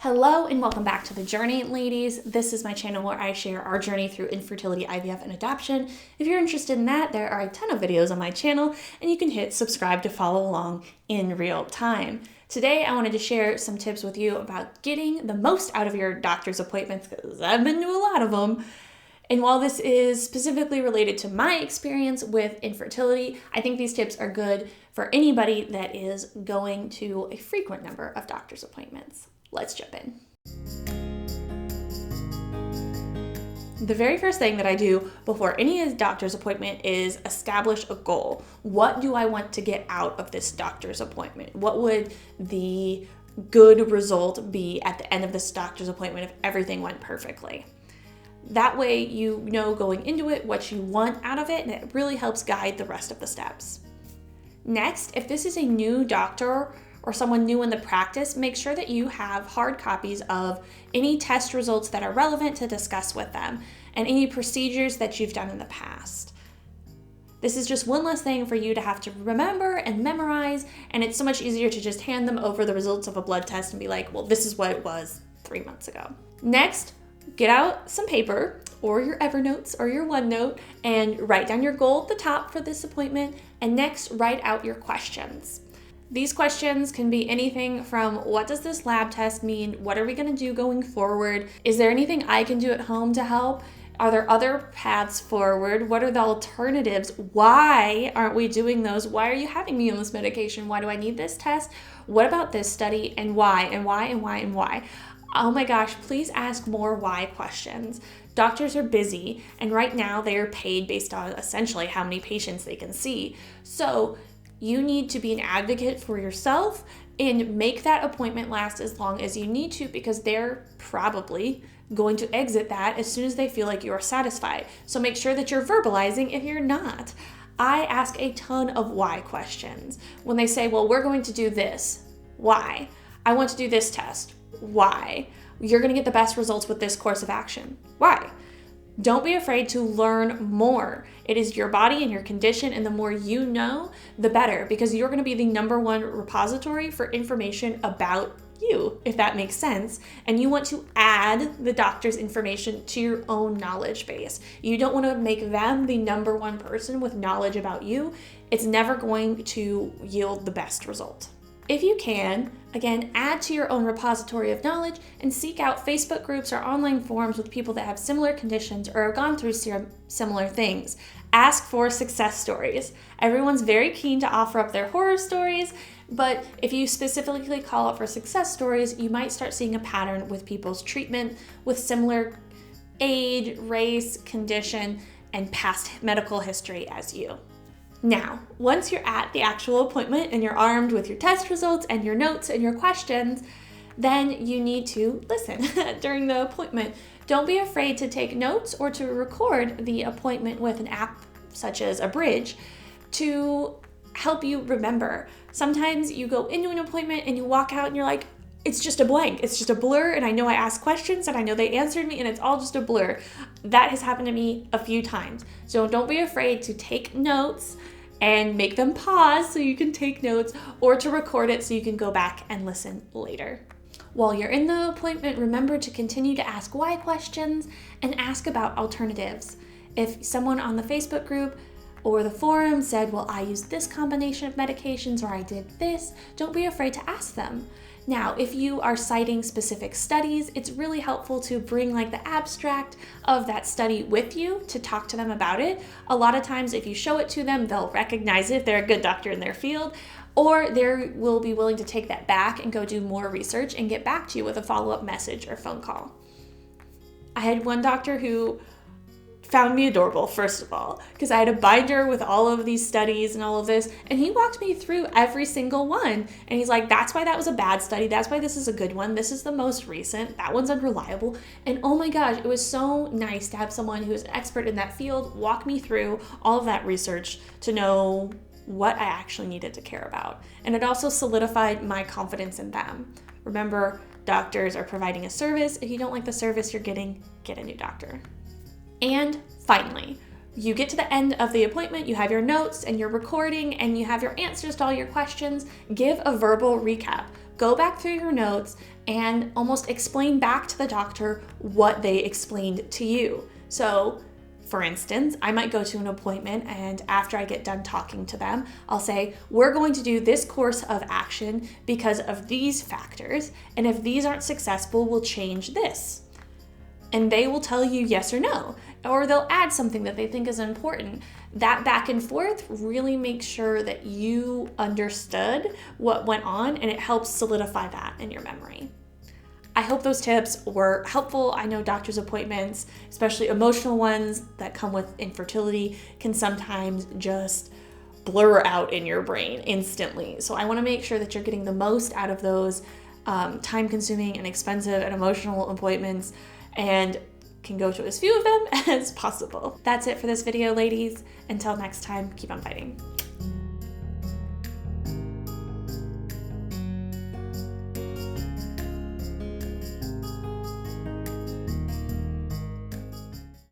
Hello and welcome back to The Journey, ladies. This is my channel where I share our journey through infertility, IVF, and adoption. If you're interested in that, there are a ton of videos on my channel and you can hit subscribe to follow along in real time. Today, I wanted to share some tips with you about getting the most out of your doctor's appointments because I've been to a lot of them. And while this is specifically related to my experience with infertility, I think these tips are good for anybody that is going to a frequent number of doctor's appointments. Let's jump in. The very first thing that I do before any doctor's appointment is establish a goal. What do I want to get out of this doctor's appointment? What would the good result be at the end of this doctor's appointment if everything went perfectly? That way you know going into it what you want out of it, and it really helps guide the rest of the steps. Next, if this is a new doctor or someone new in the practice, make sure that you have hard copies of any test results that are relevant to discuss with them and any procedures that you've done in the past. This is just one less thing for you to have to remember and memorize, and it's so much easier to just hand them over the results of a blood test and be like, well, this is what it was 3 months ago. Next, get out some paper or your Evernotes or your OneNote and write down your goal at the top for this appointment, and next write out your questions. These questions can be anything from what does this lab test mean? What are we going to do going forward? Is there anything I can do at home to help? Are there other paths forward? What are the alternatives? Why aren't we doing those? Why are you having me on this medication? Why do I need this test? What about this study? And why? And why? And why? And why? Oh my gosh, please ask more why questions. Doctors are busy, and right now they are paid based on essentially how many patients they can see. So you need to be an advocate for yourself and make that appointment last as long as you need to, because they're probably going to exit that as soon as they feel like you're satisfied. So make sure that you're verbalizing if you're not. I ask a ton of why questions. When they say, well, we're going to do this, why? I want to do this test, why? You're going to get the best results with this course of action, why? Don't be afraid to learn more. It is your body and your condition, and the more you know, the better, because you're going to be the #1 repository for information about you, if that makes sense. And you want to add the doctor's information to your own knowledge base. You don't want to make them the #1 person with knowledge about you. It's never going to yield the best result. If you can, again, add to your own repository of knowledge and seek out Facebook groups or online forums with people that have similar conditions or have gone through similar things. Ask for success stories. Everyone's very keen to offer up their horror stories, but if you specifically call out for success stories, you might start seeing a pattern with people's treatment with similar age, race, condition, and past medical history as you. Now, once you're at the actual appointment and you're armed with your test results and your notes and your questions, then you need to listen during the appointment. Don't be afraid to take notes or to record the appointment with an app such as a Bridge to help you remember. Sometimes you go into an appointment and you walk out and you're like, it's just a blank. It's just a blur, and I know I asked questions and I know they answered me and it's all just a blur. That has happened to me a few times. So don't be afraid to take notes and make them pause so you can take notes, or to record it so you can go back and listen later. While you're in the appointment, remember to continue to ask why questions and ask about alternatives. If someone on the Facebook group or the forum said, well, I used this combination of medications, or I did this, don't be afraid to ask them. Now, if you are citing specific studies, it's really helpful to bring like the abstract of that study with you to talk to them about it. A lot of times if you show it to them, they'll recognize it if they're a good doctor in their field, or they will be willing to take that back and go do more research and get back to you with a follow-up message or phone call. I had one doctor who found me adorable, first of all, because I had a binder with all of these studies and all of this, and he walked me through every single one. And he's like, that's why that was a bad study. That's why this is a good one. This is the most recent. That one's unreliable. And oh my gosh, it was so nice to have someone who is an expert in that field walk me through all of that research to know what I actually needed to care about. And it also solidified my confidence in them. Remember, doctors are providing a service. If you don't like the service you're getting, get a new doctor. And finally, you get to the end of the appointment, you have your notes and your recording, and you have your answers to all your questions. Give a verbal recap. go back through your notes and almost explain back to the doctor what they explained to you. So, for instance, I might go to an appointment, and after I get done talking to them, I'll say, we're going to do this course of action because of these factors, and if these aren't successful, we'll change this. And they will tell you yes or no, or they'll add something that they think is important. That back and forth really makes sure that you understood what went on, and it helps solidify that in your memory. I hope those tips were helpful. I know doctor's appointments, especially emotional ones that come with infertility, can sometimes just blur out in your brain instantly. So I want to make sure that you're getting the most out of those time-consuming and expensive and emotional appointments, and can go to as few of them as possible. That's it for this video, ladies. Until next time, keep on fighting.